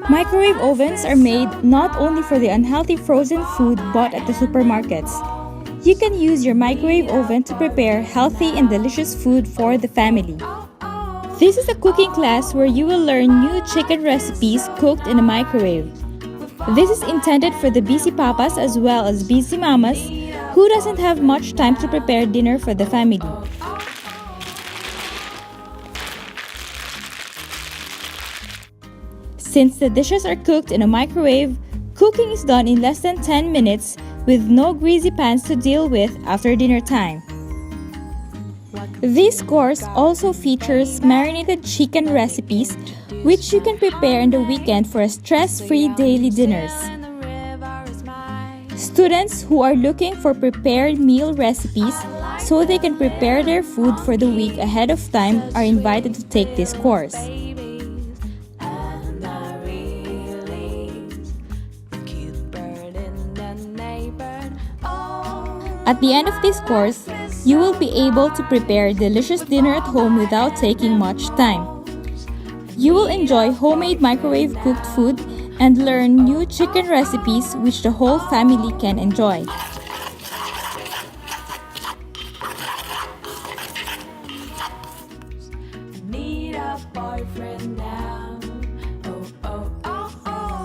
Microwave ovens are made not only for the unhealthy frozen food bought at the supermarkets. You can use your microwave oven to prepare healthy and delicious food for the family. This is a cooking class where you will learn new chicken recipes cooked in a microwave. This is intended for the busy papas as well as busy mamas who doesn't have much time to prepare dinner for the family. Since the dishes are cooked in a microwave, cooking is done in less than 10 minutes with no greasy pans to deal with after dinner time. This course also features marinated chicken recipes which you can prepare on the weekend for a stress-free daily dinners. Students who are looking for prepared meal recipes so they can prepare their food for the week ahead of time are invited to take this course. At the end of this course, you will be able to prepare a delicious dinner at home without taking much time. You will enjoy homemade microwave cooked food and learn new chicken recipes which the whole family can enjoy. Need a boyfriend now. Oh, oh, oh, oh.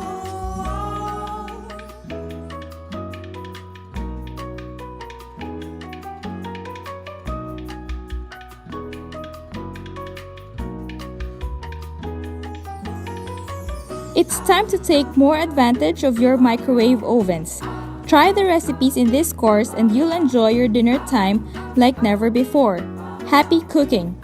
It's time to take more advantage of your microwave ovens. Try the recipes in this course and you'll enjoy your dinner time like never before. Happy cooking!